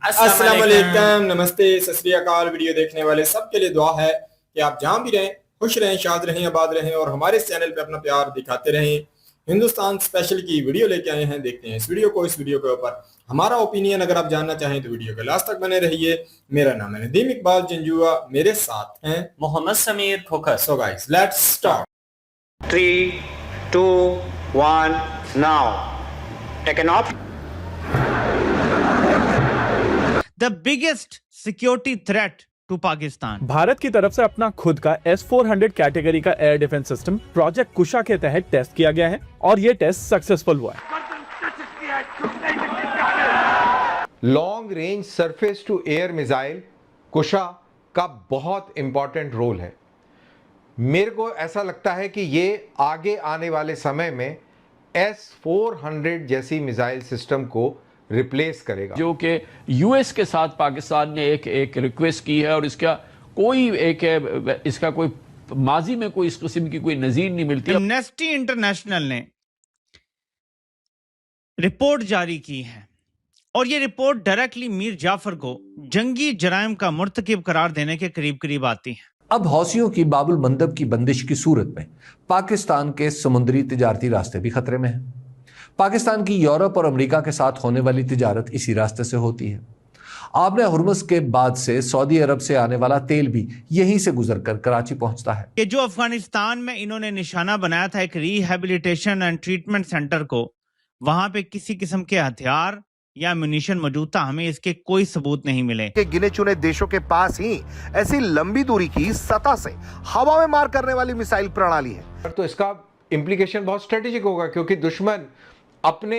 अस्सलाम वालेकुम, नमस्ते, सत श्री अकाल। वीडियो देखने वाले सबके लिए दुआ है कि आप जहां भी रहें खुश रहें, शाद रहें, आबाद रहें और हमारे इस चैनल पे अपना प्यार दिखाते रहें। हिंदुस्तान स्पेशल की वीडियो लेके आए हैं, देखते हैं इस वीडियो के ऊपर हमारा ओपिनियन। अगर आप जानना चाहें तो वीडियो के लास्ट तक बने रहिए। मेरा नाम है नदीम इकबाल जंजुआ, मेरे साथ हैं Mohammad Sameer Khokhar. So guys let's start. 3, 2, 1, now. Taken off. The biggest security threat to Pakistan. Bharat की तरफ से अपना खुद का S-400 कैटेगरी का एयर डिफेंस सिस्टम प्रोजेक्ट कुशा के तहत टेस्ट किया गया है और ये टेस्ट सक्सेसफुल हुआ है। Long range surface to air missile Kusha का बहुत इंपॉर्टेंट रोल है। मेरे को ऐसा लगता है कि ये आगे आने वाले समय में S-400 जैसी मिसाइल सिस्टम को रिप्लेस करेगा, जो कि यूएस के साथ पाकिस्तान ने एक रिक्वेस्ट की है और इसका कोई माजी में कोई इस किस्म की कोई नजीर नहीं मिलती। एमनेस्टी इंटरनेशनल ने रिपोर्ट जारी की है और ये रिपोर्ट डायरेक्टली मीर जाफर को जंगी जराइम का मुर्तकिब करार देने के करीब करीब आती है। अब हौसियों की बाबुल मंदब की बंदिश की सूरत में पाकिस्तान के समुद्री तिजारती रास्ते भी खतरे में हैं। पाकिस्तान की यूरोप और अमेरिका के साथ होने वाली तिजारत इसी रास्ते से होती है। आबने हुर्मुज़ के बाद से सऊदी अरब से आने वाला तेल भी यहीं से गुजरकर कराची पहुंचता है। कि जो अफगानिस्तान में इन्होंने निशाना बनाया था एक रिहेबिलिटेशन एंड ट्रीटमेंट सेंटर को, वहां पे किसी किस्म के हथियार या म्यूनिशन मौजूद था, हमें इसके कोई सबूत नहीं मिले। के गिने चुने देशों के पास ही ऐसी लंबी दूरी की सतह से हवा में मार करने वाली मिसाइल प्रणाली है। तो इसका इम्प्लीकेशन बहुत स्ट्रेटेजिक होगा, क्योंकि दुश्मन अपने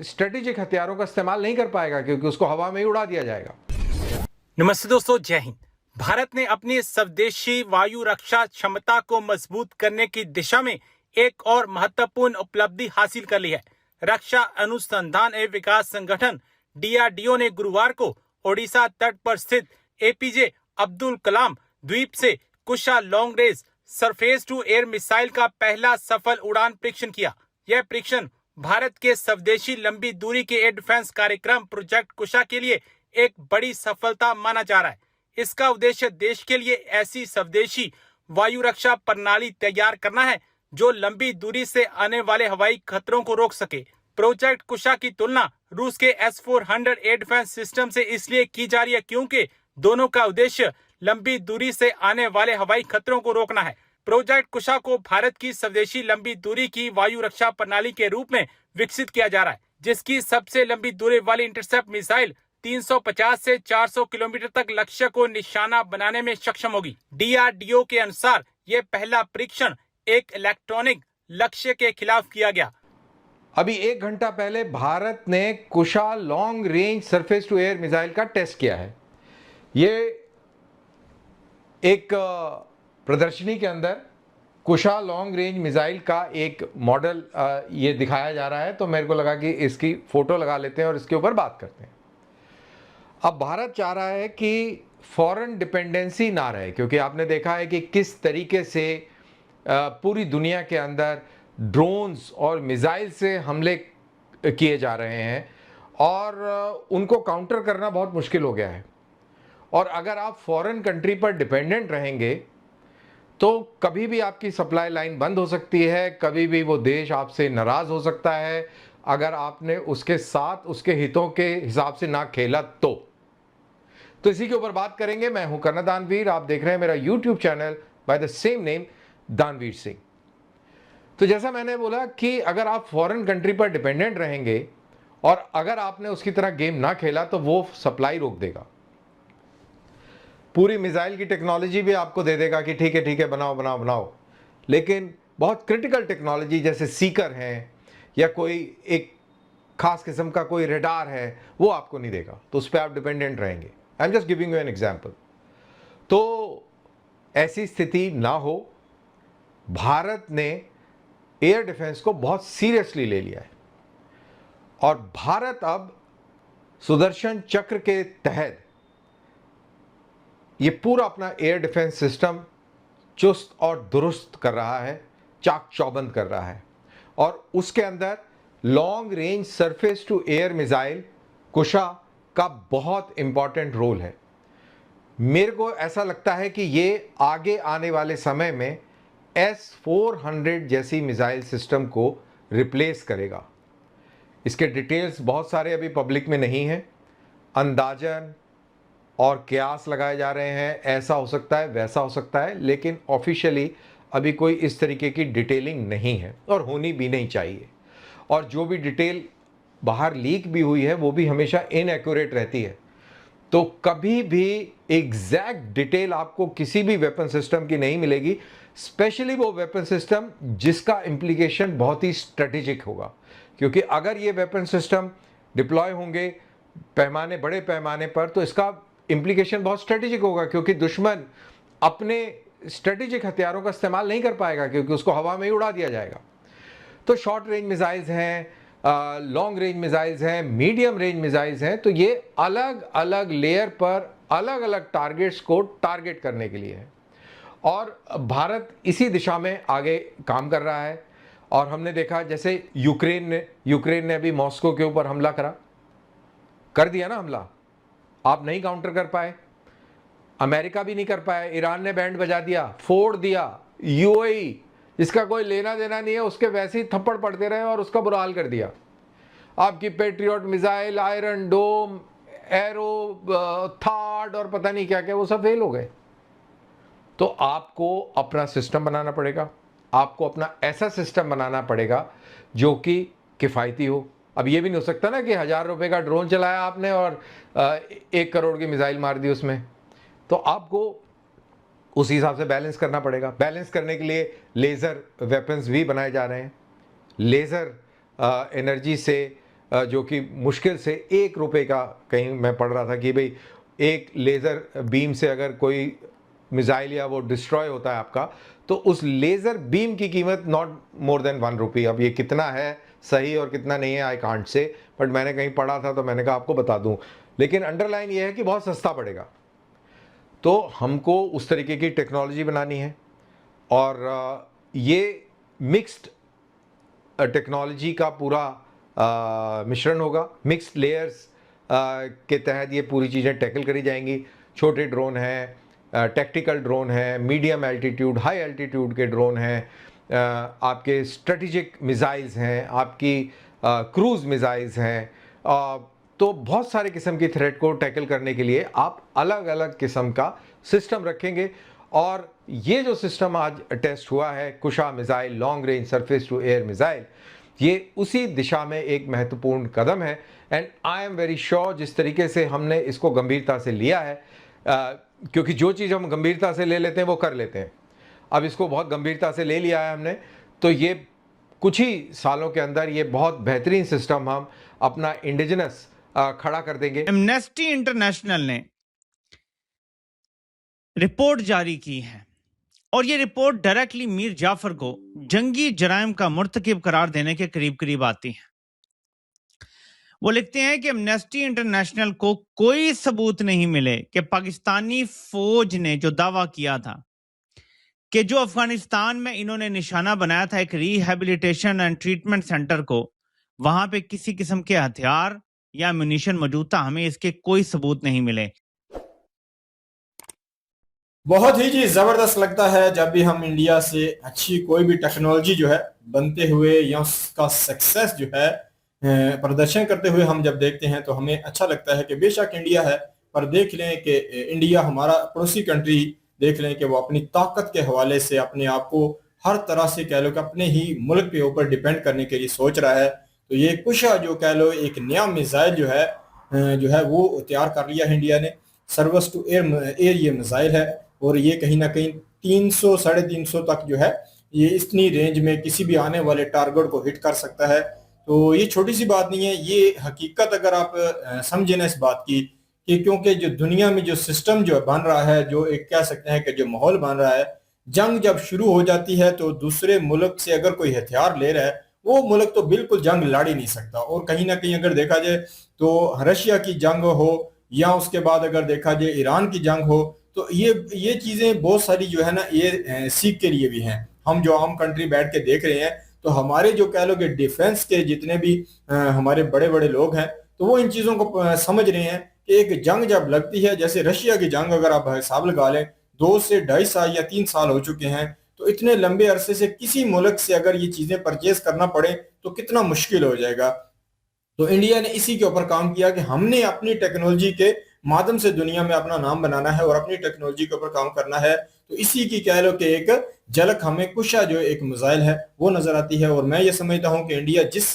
स्ट्रेटेजिक हथियारों का इस्तेमाल नहीं कर पाएगा, क्योंकि उसको हवा में ही उड़ा दिया जाएगा। नमस्ते दोस्तों, जय हिंद। भारत ने अपनी स्वदेशी वायु रक्षा क्षमता को मजबूत करने की दिशा में एक और महत्वपूर्ण उपलब्धि हासिल कर ली है। रक्षा अनुसंधान एवं विकास संगठन DRDO ने गुरुवार को ओडिशा तट पर स्थित APJ अब्दुल कलाम द्वीप से Kusha long range surface to air missile का पहला सफल उड़ान परीक्षण किया। यह परीक्षण भारत के स्वदेशी लंबी दूरी के एयर डिफेंस कार्यक्रम प्रोजेक्ट कुशा के लिए एक बड़ी सफलता माना जा रहा है। इसका उद्देश्य देश के लिए ऐसी स्वदेशी वायु रक्षा प्रणाली तैयार करना है जो लंबी दूरी से आने वाले हवाई खतरों को रोक सके। प्रोजेक्ट कुशा की तुलना रूस के S-400 एयर डिफेंस सिस्टम से इसलिए की जा रही है क्योंकि दोनों का उद्देश्य लंबी दूरी से आने वाले हवाई खतरों को रोकना है। प्रोजेक्ट कुशा को भारत की स्वदेशी लंबी दूरी की वायु रक्षा प्रणाली के रूप में विकसित किया जा रहा है, जिसकी सबसे लंबी दूरी वाली इंटरसेप्ट मिसाइल 350 से 400 किलोमीटर तक लक्ष्य को निशाना बनाने में सक्षम होगी। DRDO के अनुसार यह पहला परीक्षण एक इलेक्ट्रॉनिक लक्ष्य के खिलाफ किया गया। अभी 1 घंटा पहले भारत ने Kusha long range surface to air missile का टेस्ट किया है। ये एक प्रदर्शनी के अंदर कुशा लॉन्ग रेंज मिसाइल का एक मॉडल ये दिखाया जा रहा है, तो मेरे को लगा कि इसकी फोटो लगा लेते हैं और इसके ऊपर बात करते हैं। अब भारत चाह रहा है कि फॉरेन डिपेंडेंसी ना रहे, क्योंकि आपने देखा है कि किस तरीके से पूरी दुनिया के अंदर ड्रोन्स और मिसाइल से हमले किए जा रहे हैं और उनको काउंटर करना बहुत मुश्किल हो गया है। और अगर आप फॉरेन कंट्री पर डिपेंडेंट रहेंगे तो कभी भी आपकी सप्लाई लाइन बंद हो सकती है, कभी भी वो देश आपसे नाराज़ हो सकता है अगर आपने उसके साथ उसके हितों के हिसाब से ना खेला तो इसी के ऊपर बात करेंगे। मैं हूं कर्नल दानवीर, आप देख रहे हैं मेरा YouTube channel by the same name दानवीर सिंह। तो जैसा मैंने बोला कि अगर आप फॉरेन कंट्री पर डिपेंडेंट रहेंगे और अगर आपने उसकी तरह गेम ना खेला तो वो सप्लाई रोक देगा। पूरी मिसाइल की टेक्नोलॉजी भी आपको दे देगा कि ठीक है बनाओ, लेकिन बहुत क्रिटिकल टेक्नोलॉजी जैसे सीकर है या कोई एक खास किस्म का कोई रेडार है वो आपको नहीं देगा, तो उस पर आप डिपेंडेंट रहेंगे। I am just giving you an example. तो ऐसी स्थिति ना हो, भारत ने एयर डिफेंस को बहुत सीरियसली ले लिया है और भारत अब सुदर्शन चक्र के तहत ये पूरा अपना एयर डिफेंस सिस्टम चुस्त और दुरुस्त कर रहा है, चाक चौबंद कर रहा है और उसके अंदर long range surface to air missile Kusha का बहुत इंपॉर्टेंट रोल है। मेरे को ऐसा लगता है कि ये आगे आने वाले समय में S-400 जैसी मिसाइल सिस्टम को रिप्लेस करेगा। इसके डिटेल्स बहुत सारे अभी पब्लिक में नहीं हैं, अंदाजन और कयास लगाए जा रहे हैं, ऐसा हो सकता है वैसा हो सकता है, लेकिन ऑफिशियली अभी कोई इस तरीके की डिटेलिंग नहीं है और होनी भी नहीं चाहिए। और जो भी डिटेल बाहर लीक भी हुई है वो भी हमेशा इनएक्यूरेट रहती है, तो कभी भी एग्जैक्ट डिटेल आपको किसी भी वेपन सिस्टम की नहीं मिलेगी, स्पेशली वो वेपन सिस्टम जिसका इम्प्लीकेशन बहुत ही स्ट्रेटेजिक होगा। क्योंकि अगर ये वेपन सिस्टम डिप्लॉय होंगे बड़े पैमाने पर, तो इसका इम्प्लीकेशन बहुत स्ट्रेटेजिक होगा, क्योंकि दुश्मन अपने स्ट्रेटेजिक हथियारों का इस्तेमाल नहीं कर पाएगा, क्योंकि उसको हवा में ही उड़ा दिया जाएगा। तो शॉर्ट रेंज मिसाइल्स हैं, लॉन्ग रेंज मिसाइल्स हैं, मीडियम रेंज मिसाइल्स हैं, तो ये अलग अलग लेयर पर अलग अलग टारगेट्स को टारगेट करने के लिए है। और भारत इसी दिशा में आगे काम कर रहा है। और हमने देखा जैसे यूक्रेन ने अभी मॉस्को के ऊपर हमला कर दिया ना हमला, आप नहीं काउंटर कर पाए, अमेरिका भी नहीं कर पाया, ईरान ने बैंड बजा दिया, फोड़ दिया, यूएई जिसका कोई लेना देना नहीं है उसके वैसे ही थप्पड़ पड़ते रहे और उसका बुरा हाल कर दिया। आपकी पेट्रियट मिसाइल, आयरन डोम, एरो, थार्ड और पता नहीं क्या क्या, वो सब फेल हो गए। तो आपको अपना सिस्टम बनाना पड़ेगा, आपको अपना ऐसा सिस्टम बनाना पड़ेगा जो कि किफ़ायती हो। अब ये भी नहीं हो सकता ना कि 1000 रुपये का ड्रोन चलाया आपने और 1 करोड़ की मिसाइल मार दी उसमें। तो आपको उस हिसाब से बैलेंस करना पड़ेगा। बैलेंस करने के लिए लेज़र वेपन्स भी बनाए जा रहे हैं, लेज़र एनर्जी से, जो कि मुश्किल से 1 रुपये का, कहीं मैं पढ़ रहा था कि भाई एक लेज़र बीम से अगर कोई मिसाइल या वो डिस्ट्रॉय होता है आपका, तो उस लेज़र बीम की कीमत नॉट मोर देन 1 रुपी। अब ये कितना है सही और कितना नहीं है आई कांट से, बट मैंने कहीं पढ़ा था तो मैंने कहा आपको बता दूं। लेकिन अंडरलाइन ये है कि बहुत सस्ता पड़ेगा। तो हमको उस तरीके की टेक्नोलॉजी बनानी है और ये मिक्स्ड टेक्नोलॉजी का पूरा मिश्रण होगा। मिक्स्ड लेयर्स के तहत ये पूरी चीज़ें टैकल करी जाएंगी। छोटे ड्रोन हैं, टैक्टिकल ड्रोन है, मीडियम एल्टीट्यूड, हाई एल्टीट्यूड के ड्रोन हैं, आपके स्ट्रेटेजिक मिसाइल्स हैं, आपकी क्रूज़ मिसाइल्स हैं। तो बहुत सारे किस्म की थ्रेट को टैकल करने के लिए आप अलग अलग किस्म का सिस्टम रखेंगे। और ये जो सिस्टम आज टेस्ट हुआ है, Kusha missile, long range surface to air missile, ये उसी दिशा में एक महत्वपूर्ण कदम है। And I am very sure जिस तरीके से हमने इसको गंभीरता से लिया है, क्योंकि जो चीज़ हम गंभीरता से ले लेते हैं वो कर लेते हैं। अब इसको बहुत गंभीरता से ले लिया है हमने, तो ये कुछ ही सालों के अंदर ये बहुत बेहतरीन सिस्टम हम अपना इंडिजिनस खड़ा कर देंगे। एमनेस्टी इंटरनेशनल ने रिपोर्ट जारी की है और ये रिपोर्ट डायरेक्टली मीर जाफर को जंगी जराइम का मुर्तकिब करार देने के करीब करीब आती है। वो लिखते हैं कि एमनेस्टी इंटरनेशनल को कोई सबूत नहीं मिले कि पाकिस्तानी फौज ने जो दावा किया था कि जो अफगानिस्तान में इन्होंने निशाना बनाया था एक रिहैबिलिटेशन एंड ट्रीटमेंट सेंटर को, वहां पे किसी किस्म के हथियार या म्यूनिशन मौजूद था, हमें इसके कोई सबूत नहीं मिले। बहुत ही जी जबरदस्त लगता है जब भी हम इंडिया से अच्छी कोई भी टेक्नोलॉजी जो है बनते हुए या उसका सक्सेस जो है प्रदर्शन करते हुए हम जब देखते हैं तो हमें अच्छा लगता है कि बेशक इंडिया है, पर देख लें कि इंडिया हमारा पड़ोसी कंट्री देख लें कि वो अपनी ताकत के हवाले से अपने आप को हर तरह से कह लो कि अपने ही मुल्क के ऊपर डिपेंड करने के लिए सोच रहा है। तो ये कुशा जो कह लो एक नया मिसाइल जो है वो तैयार कर लिया है इंडिया ने। सर्विस टू एयर ये मिसाइल है और ये कहीं ना कहीं 300-350 तक जो है ये इतनी रेंज में किसी भी आने वाले टारगेट को हिट कर सकता है। तो ये छोटी सी बात नहीं है, ये हकीकत अगर आप समझे ना इस बात की कि क्योंकि जो दुनिया में जो सिस्टम जो बन रहा है, जो एक कह सकते हैं कि जो माहौल बन रहा है, जंग जब शुरू हो जाती है तो दूसरे मुल्क से अगर कोई हथियार ले रहा है वो मुल्क तो बिल्कुल जंग लड़ ही नहीं सकता। और कहीं ना कहीं अगर देखा जाए तो रशिया की जंग हो या उसके बाद अगर देखा जाए ईरान की जंग हो, तो ये चीजें बहुत सारी जो है ना ये सीख के लिए भी हैं। हम जो आम कंट्री बैठ के देख रहे हैं तो हमारे जो कह लो कि डिफेंस के जितने भी हमारे बड़े बड़े लोग हैं तो वो इन चीजों को समझ रहे हैं कि एक जंग जब लगती है, जैसे रशिया की जंग अगर आप हिसाब लगा लें 2 से 2.5 साल या 3 साल हो चुके हैं, तो इतने लंबे अरसे से किसी मुल्क से अगर ये चीजें परचेज करना पड़े तो कितना मुश्किल हो जाएगा। तो इंडिया ने इसी के ऊपर काम किया कि हमने अपनी टेक्नोलॉजी के माध्यम से दुनिया में अपना नाम बनाना है और अपनी टेक्नोलॉजी के ऊपर काम करना है। तो इसी की कह लो कि एक झलक हमें कुशा जो एक मिसाइल है वो नजर आती है। और मैं ये समझता हूँ कि इंडिया जिस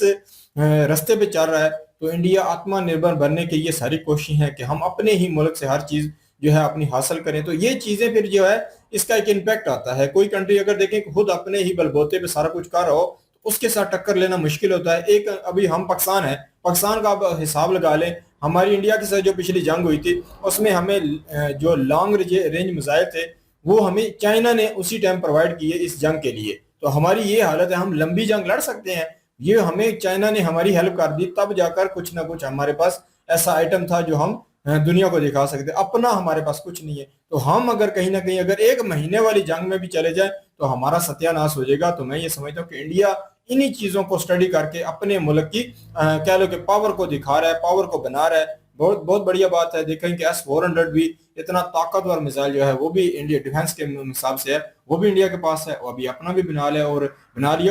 रास्ते पे चल रहा है, तो इंडिया आत्मनिर्भर बनने की ये सारी कोशिश है कि हम अपने ही मुल्क से हर चीज जो है अपनी हासिल करें। तो ये चीजें फिर जो है इसका एक इम्पैक्ट आता है। कोई कंट्री अगर देखें कि खुद अपने ही बलबूते पे सारा कुछ कर रहा हो तो उसके साथ टक्कर लेना मुश्किल होता है। एक अभी हम पाकिस्तान है, पाकिस्तान का आप हिसाब लगा लें, हमारी इंडिया के साथ जो पिछली जंग हुई थी उसमें हमें जो लॉन्ग रेंज मिसाइल थे वो हमें चाइना ने उसी टाइम प्रोवाइड किए इस जंग के लिए। तो हमारी ये हालत है, हम लंबी जंग लड़ सकते हैं, ये हमें चाइना ने हमारी हेल्प कर दी, तब जाकर कुछ ना कुछ हमारे पास ऐसा आइटम था जो हम दुनिया को दिखा सकते। अपना हमारे पास कुछ नहीं है। तो हम अगर कहीं ना कहीं अगर 1 महीने वाली जंग में भी चले जाए तो हमारा सत्यानाश हो जाएगा। तो मैं ये समझता हूँ कि इंडिया इन्हीं चीजों को स्टडी करके अपने मुल्क की कह लो कि पावर को दिखा रहा है, पावर को बना रहा है। बहुत बहुत बढ़िया बात है। देखें कि S-400 भी इतना ताकतवर मिसाइल जो है वो भी इंडिया डिफेंस के हिसाब से है, वो भी इंडिया के पास है, वो अभी अपना भी बना लिया।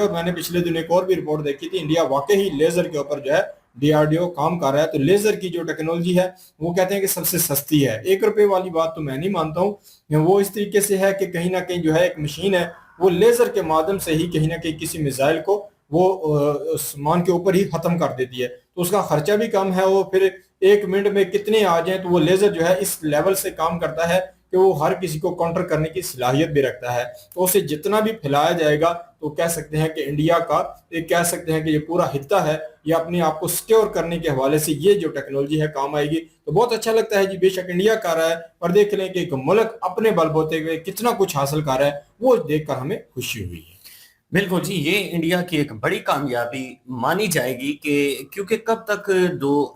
और मैंने पिछले दिन एक और भी रिपोर्ट देखी थी, इंडिया वाकई ही लेजर के ऊपर जो है DRDO काम कर रहा है। तो लेजर की जो टेक्नोलॉजी है वो कहते हैं कि सबसे सस्ती है। 1 रुपए वाली बात तो मैं नहीं मानता हूँ। वो इस तरीके से है कि कहीं ना कहीं जो है एक मशीन है वो लेजर के माध्यम से ही कहीं ना कहीं किसी मिसाइल को वो सामान के ऊपर ही खत्म कर देती है। तो उसका खर्चा भी कम है। वो फिर 1 मिनट में कितने आ जाए, तो वो लेजर जो है इस लेवल से काम करता है कि वो हर किसी को काउंटर करने की सलाहियत भी रखता है। तो उसे जितना भी फैलाया जाएगा तो कह सकते हैं कि इंडिया का एक कह सकते हैं कि ये पूरा हिस्सा है, ये अपने आप को सिक्योर करने के हवाले से ये जो टेक्नोलॉजी है काम आएगी। तो बहुत अच्छा लगता है जी, बेशक इंडिया कर रहा है, पर देख लें कि एक मुल्क अपने बलबूते पे कितना कुछ हासिल कर रहा है, वो देखकर हमें खुशी हुई है। बिल्कुल जी, ये इंडिया की एक बड़ी कामयाबी मानी जाएगी कि क्योंकि कब तक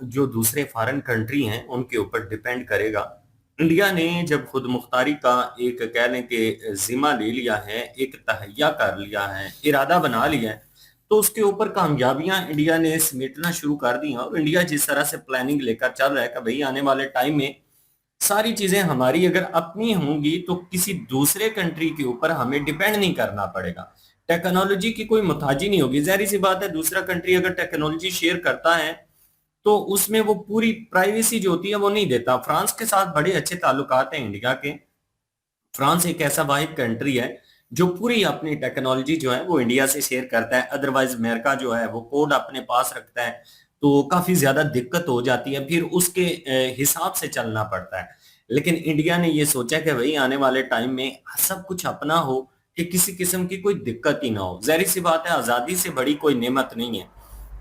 जो दूसरे फॉरेन कंट्री हैं उनके ऊपर डिपेंड करेगा। इंडिया ने जब खुद मुख्तारी का एक कह लें कि जिम्मा ले लिया है, एक तहैया कर लिया है, इरादा बना लिया है, तो उसके ऊपर कामयाबियां इंडिया ने समेटना शुरू कर दी हैं। और इंडिया जिस तरह से प्लानिंग लेकर चल रहा है कि भाई आने वाले टाइम में सारी चीजें हमारी अगर अपनी होंगी तो किसी दूसरे कंट्री के ऊपर हमें डिपेंड नहीं करना पड़ेगा, टेक्नोलॉजी की कोई मुताजी नहीं होगी। जाहिर सी बात है, दूसरा कंट्री अगर टेक्नोलॉजी शेयर करता है तो उसमें वो पूरी प्राइवेसी जो होती है वो नहीं देता। फ्रांस के साथ बड़े अच्छे ताल्लुकात हैं इंडिया के। फ्रांस एक ऐसा वाहिद कंट्री है जो पूरी अपनी टेक्नोलॉजी जो है वो इंडिया से शेयर करता है। अदरवाइज अमेरिका जो है वो कोड अपने पास रखता है, तो काफी ज्यादा दिक्कत हो जाती है, फिर उसके हिसाब से चलना पड़ता है। लेकिन इंडिया ने ये सोचा कि भाई आने वाले टाइम में सब कुछ अपना हो कि किसी किस्म की कोई दिक्कत ही ना हो। जाहिर सी बात है, आजादी से बड़ी कोई नेमत नहीं है।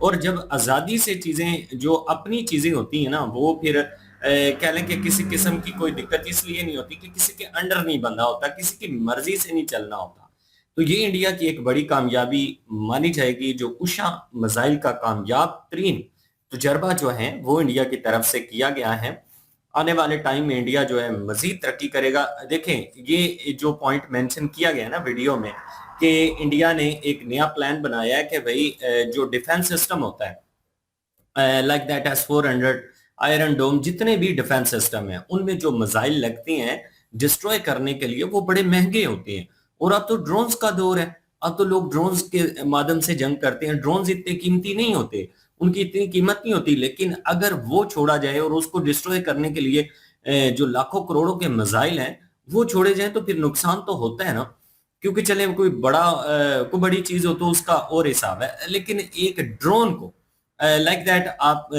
और जब आजादी से चीजें जो अपनी चीजें होती है ना, वो फिर कह लें कि किसी किस्म की कोई दिक्कत इसलिए नहीं होती कि किसी के अंडर नहीं बंधा होता, किसी की मर्जी से नहीं चलना होता। तो ये इंडिया की एक बड़ी कामयाबी मानी जाएगी। जो उषा मिसाइल का कामयाब तरीन तजर्बा जो है वो इंडिया की तरफ से किया गया है। आने वाले टाइम में इंडिया जो है मजीद तरक्की करेगा। देखें, ये जो पॉइंट मेंशन किया गया है ना वीडियो में कि इंडिया ने एक नया प्लान बनाया है कि भाई जो डिफेंस सिस्टम होता है लाइक दैट S-400, आयरन डोम, जितने भी डिफेंस सिस्टम है उनमें जो मिसाइल लगते हैं डिस्ट्रॉय करने के लिए वो बड़े महंगे होते हैं। और अब तो ड्रोन्स का दौर है, अब तो लोग ड्रोन्स के माध्यम से जंग करते हैं। ड्रोन्स इतने कीमती नहीं होते, उनकी इतनी कीमत नहीं होती, लेकिन अगर वो छोड़ा जाए और उसको डिस्ट्रॉय करने के लिए जो लाखों करोड़ों के मिसाइल हैं वो छोड़े जाए तो फिर नुकसान तो होता है ना। क्योंकि चले कोई बड़ी चीज हो तो उसका और हिसाब है, लेकिन एक ड्रोन को लाइक दैट आप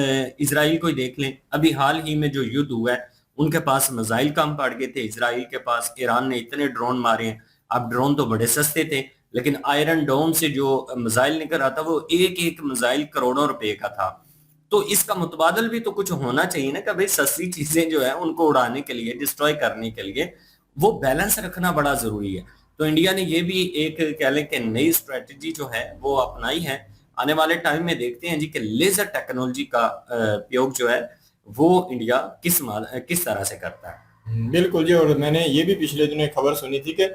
इजराइल को ही देख लें। अभी हाल ही में जो युद्ध हुआ है उनके पास मिसाइल कम पड़ गए थे इजराइल के पास, ईरान ने इतने ड्रोन मारे हैं। अब ड्रोन तो बड़े सस्ते थे, लेकिन आयरन डोम से जो मिसाइल निकल रहा था वो एक मिसाइल करोड़ों रुपए का था। तो इसका मुतबादल भी तो कुछ होना चाहिए ना कि भाई सस्ती चीजें जो है उनको उड़ाने के लिए, डिस्ट्रॉय करने के लिए वो बैलेंस रखना बड़ा जरूरी है। तो इंडिया ने ये भी एक कह लें कि नई स्ट्रेटजी जो है वो अपनाई है। आने वाले टाइम में देखते हैं जी कि लेजर टेक्नोलॉजी का उपयोग जो है वो इंडिया किस तरह से करता है। बिल्कुल जी। और मैंने ये भी पिछले दिनों एक खबर सुनी थी कि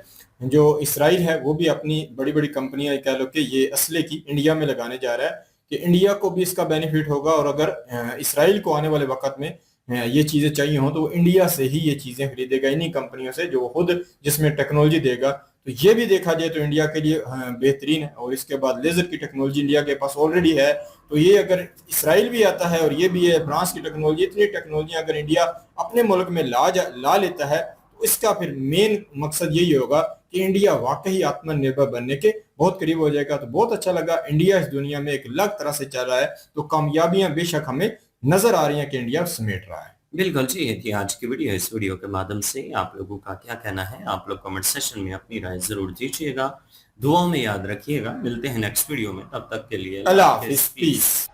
जो इसराइल है वो भी अपनी बड़ी बड़ी कंपनियां कह लो कि ये असले की इंडिया में लगाने जा रहा है, कि इंडिया को भी इसका बेनिफिट होगा, और अगर इसराइल को आने वाले वक्त में ये चीजें चाहिए हो तो वो इंडिया से ही ये चीजें खरीदेगा, इन्हीं कंपनियों से जो खुद जिसमें टेक्नोलॉजी देगा। तो ये भी देखा जाए तो इंडिया के लिए बेहतरीन है। और इसके बाद लेजर की टेक्नोलॉजी इंडिया के पास ऑलरेडी है, तो ये अगर इसराइल भी आता है और ये भी है फ्रांस की टेक्नोलॉजी, इतनी टेक्नोलॉजी अगर इंडिया अपने मुल्क में ला लेता है तो इसका फिर मेन मकसद यही होगा कि इंडिया वाकई आत्मनिर्भर बनने के बहुत करीब हो जाएगा। तो बहुत अच्छा लगा, इंडिया इस दुनिया में एक अलग तरह से चल रहा है, तो कामयाबियां बेशक हमें नजर आ रही हैं कि इंडिया समेट रहा है। बिल्कुल जी, ये थी आज की वीडियो। इस वीडियो के माध्यम से आप लोगों का क्या कहना है, आप लोग कमेंट सेक्शन में अपनी राय जरूर दीजिएगा, दुआओं में याद रखिएगा। मिलते हैं नेक्स्ट वीडियो में, तब तक के लिए अल्लाह हाफिज़, पीस।